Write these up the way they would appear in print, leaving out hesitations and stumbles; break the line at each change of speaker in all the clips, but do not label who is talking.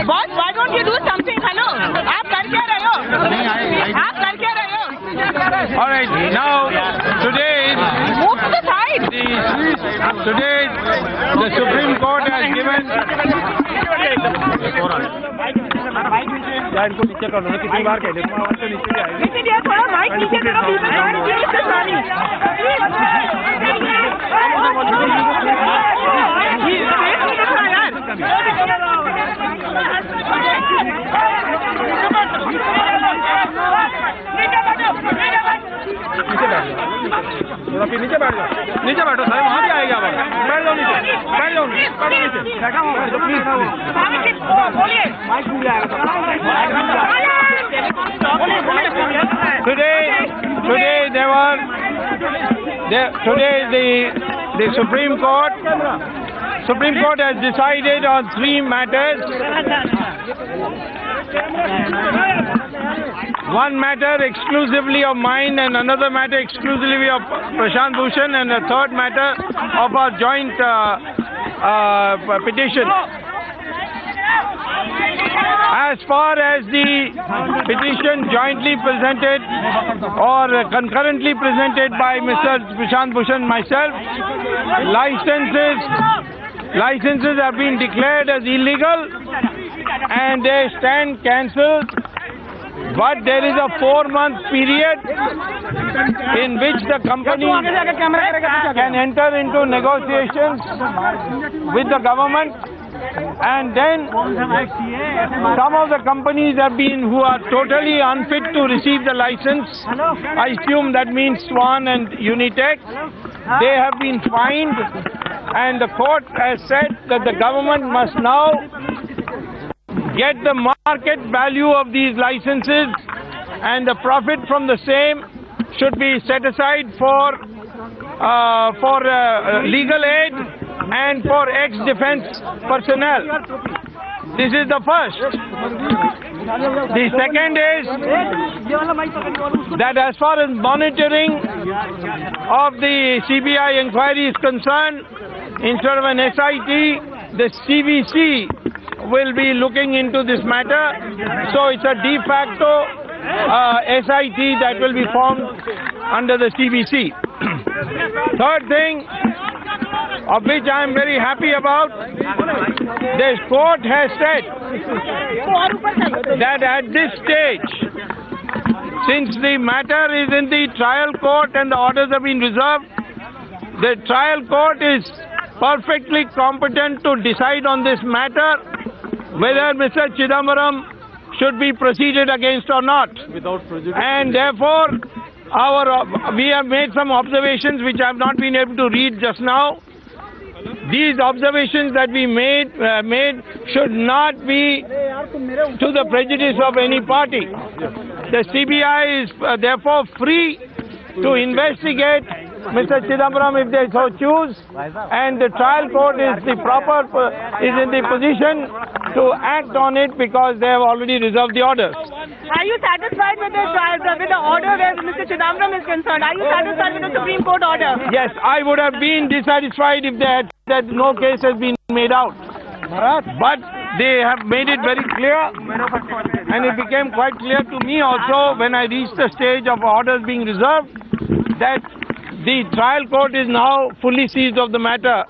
Why don't you do something? Hello, आप कर क्या रहे हो? आप कर क्या रहे हो?
All right, now today
Move to the side.
Today the Supreme Court has given. इनको नीचे कर लो ना, कितनी बार कह दे तुम आवाज से नीचे जाएगी।
नीचे दिया थोड़ा माइक नीचे करो people can't hear Mr. Sani.
थोड़ा फिर नीचे बैठ जाओ, नीचे बैठो साहब, वहाँ भी आएगा आवाज। बैठ जाओ नीचे, बैठ जाओ नीचे, बैठा हूँ please. Today the Supreme Court has decided on 3 matters. One matter exclusively of mine, and another matter exclusively of Prashant Bhushan, and a third matter of our joint petition. As far as the petition jointly presented or concurrently presented by Mr. Prashant Bhushan and myself, licenses have been declared as illegal and they stand cancelled. But there is a 4-month period in which the company can enter into negotiations with the government, and then some of the companies who are totally unfit to receive the license, I assume that means Swan and Unitech, they have been fined, and the court has said that the government must now get the market value of these licenses, and the profit from the same should be set aside for legal aid and for ex-defense personnel. This is the first. The second is that as far as monitoring of the CBI inquiry is concerned, instead of an SIT, the CVC will be looking into this matter. So it's a de facto SIT that will be formed under the CVC. Third thing, of which I am very happy about, this court has said that at this stage, since the matter is in the trial court and the orders have been reserved, the trial court is perfectly competent to decide on this matter whether Mr. Chidambaram should be proceeded against or not. Without prejudice. And therefore, we have made some observations which I have not been able to read just now. These observations that we made should not be to the prejudice of any party. The CBI is therefore free to investigate Mr. Chidambaram if they so choose, and the trial court is in the position to act on it because they have already reserved the orders.
Are you satisfied with the order where Mr. Chidambaram is concerned? Are you satisfied with the Supreme Court order?
Yes, I would have been dissatisfied if that no case has been made out. But they have made it very clear, and it became quite clear to me also when I reached the stage of orders being reserved, that the trial court is now fully seized of the matter,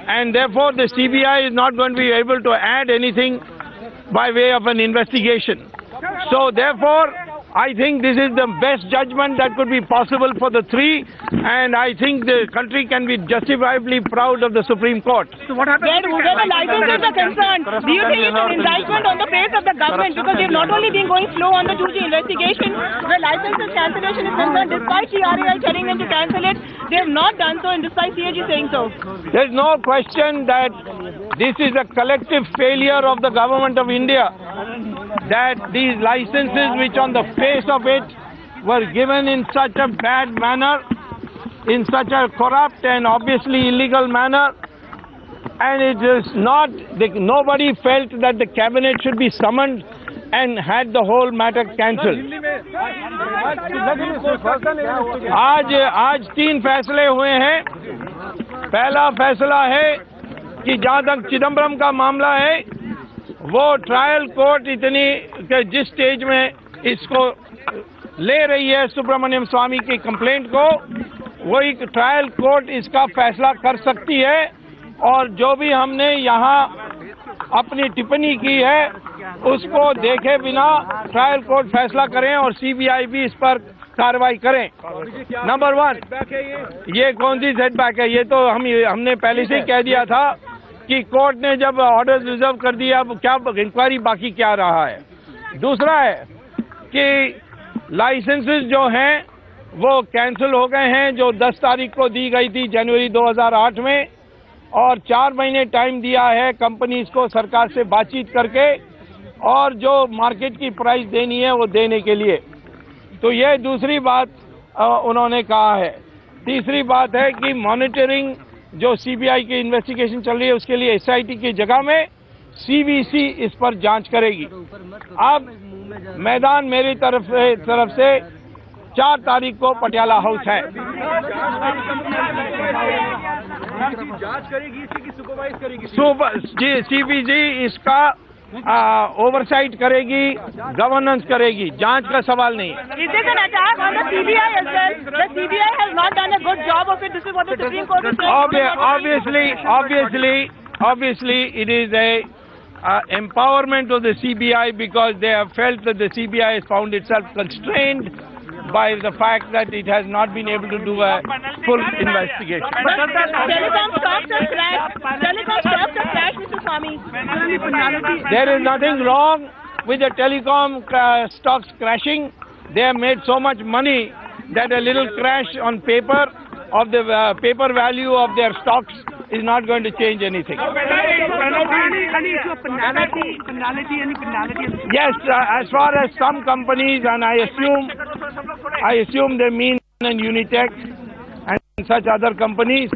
and therefore the CBI is not going to be able to add anything by way of an investigation. So therefore, I think this is the best judgment that could be possible for the three, and I think the country can be justifiably proud of the Supreme Court.
So what happens where the licenses are concerned? Do you think it's an indictment on the face of the government, because they've not only been going slow on the 2G investigation, where licenses cancellation is concerned, despite CRAI telling them to cancel it, they have not done so, and despite CAG saying so?
There's no question that this is a collective failure of the government of India, that these licenses, which on the face of it were given in such a bad manner, in such a corrupt and obviously illegal manner, and it is not, nobody felt that the cabinet should be summoned and had the whole matter cancelled. आज 3 फैसले हुए हैं. पहला फैसला है कि जहां तक चिदम्बरम का मामला है, वो ट्रायल कोर्ट जिस स्टेज में इसको ले रही है सुब्रमण्यम स्वामी की कंप्लेंट को, वो एक ट्रायल कोर्ट इसका फैसला कर सकती है। और जो भी हमने यहाँ अपनी टिप्पणी की है उसको देखे बिना ट्रायल कोर्ट फैसला करें और सीबीआई भी इस पर कार्रवाई करें। नंबर 1, ये कौन सी सेटबैक है? ये तो हमने पहले से ही कह दिया था कि कोर्ट ने जब ऑर्डर रिजर्व कर दिया, अब क्या इंक्वायरी बाकी क्या रहा है। दूसरा है कि लाइसेंसेस जो हैं वो कैंसिल हो गए हैं, जो 10 तारीख को दी गई थी जनवरी 2008 में, और 4 महीने टाइम दिया है कंपनीज को सरकार से बातचीत करके और जो मार्केट की प्राइस देनी है वो देने के लिए। तो ये दूसरी बात उन्होंने कहा है। तीसरी बात है कि मॉनिटरिंग जो सीबीआई की इन्वेस्टिगेशन चल रही है उसके लिए एसआईटी की जगह में सीवीसी इस पर जांच करेगी। अब मैदान मेरी तरफ से 4 तारीख को पटियाला हाउस है।
जांच करेगी इसकी, सुपरवाइज करेगी?
सीवीसी इसका ओवरसाइट करेगी, गवर्नेंस करेगी, जांच का सवाल नहीं।
Is this an attack on the CBI as well? The CBI has not done a good job of it. This is what the Supreme Court is saying.
Obviously, it is a empowerment of the CBI because they have felt that the CBI has found itself constrained by the fact that it has not been able to do a full investigation.
But telecom stocks have crashed, Mr. Swami.
There is nothing wrong with the telecom stocks crashing. They have made so much money that a little crash on paper of the paper value of their stocks is not going to change anything. Yes, as far as some companies, and I assume they mean and Unitech and such other companies,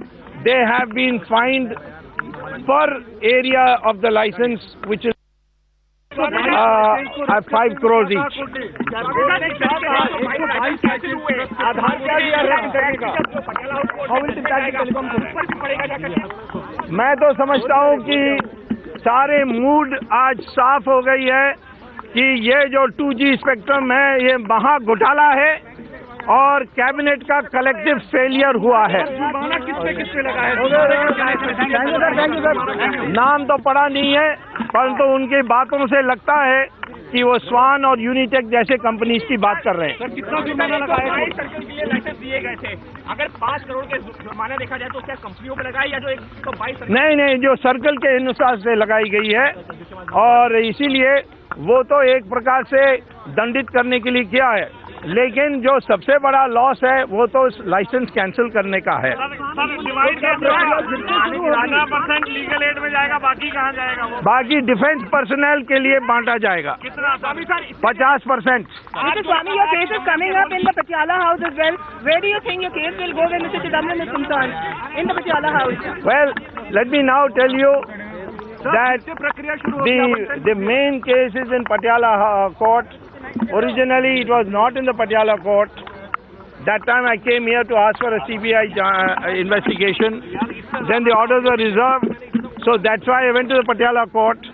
they have been fined per area of the license, which is 5 crores each. मैं तो समझता हूँ कि सारे mood आज साफ हो गई है कि ये जो 2G स्पेक्ट्रम है ये महा घोटाला है और कैबिनेट का कलेक्टिव फेलियर हुआ है। नाम तो पड़ा नहीं है, परंतु उनकी बातों से लगता है कि वो स्वान और यूनिटेक जैसे कंपनीज की बात कर रहे हैं।
सर, कितना जुर्माना लगाया? सर्कल के लिए लाइसेंस दिए गए थे। अगर 5 करोड़ के जुर्माना देखा जाए तो क्या कंपनियों पे लगाई या जो 122? नहीं,
जो सर्कल के अनुसार से लगाई गई है और इसीलिए वो तो एक प्रकार से दंडित करने के लिए किया है, लेकिन जो सबसे बड़ा लॉस है वो तो लाइसेंस कैंसिल करने का है।
15% लीगल एड में जाएगा, बाकी कहाँ जाएगा? वो
बाकी डिफेंस पर्सनल के लिए बांटा जाएगा।
कितना?
50%।
Mr. Swami, your case is coming up in the Patiala House as well. Where do you think your case will go when Mr. Chidambaram is concerned? In the Patiala House.
Well, let me now tell you that the main case is in Patiala court. Originally, it was not in the Patiala court. That time I came here to ask for a CBI investigation. Then the orders were reserved. So that's why I went to the Patiala court.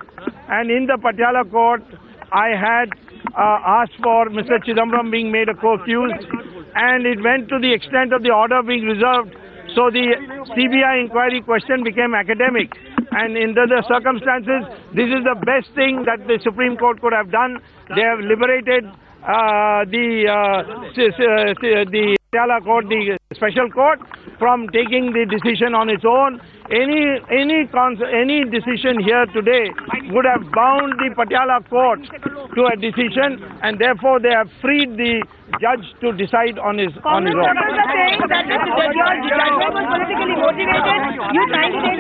And in the Patiala court, I had asked for Mr. Chidambaram being made a co-accused. And it went to the extent of the order being reserved. So the CBI inquiry question became academic. And in the circumstances, this is the best thing that the Supreme Court could have done. They have liberated the Patiala court, the special court, from taking the decision on its own. Any decision here today would have bound the Patiala court to a decision, and therefore they have freed the judge to decide on his own.
Congress members are saying that the judgment was politically motivated. You trying to take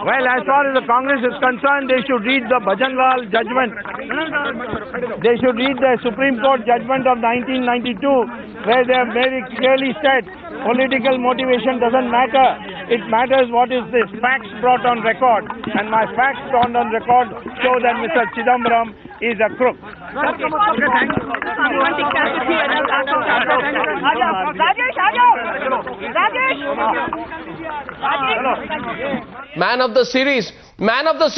Well, as far as the Congress is concerned, they should read the Bhajanlal judgment. They should read the Supreme Court judgment of 1992, where they have very clearly said Political motivation doesn't matter. It matters what is the facts brought on record. And my facts brought on record show that Mr. Chidambaram is a crook.
Man of the series. Man of the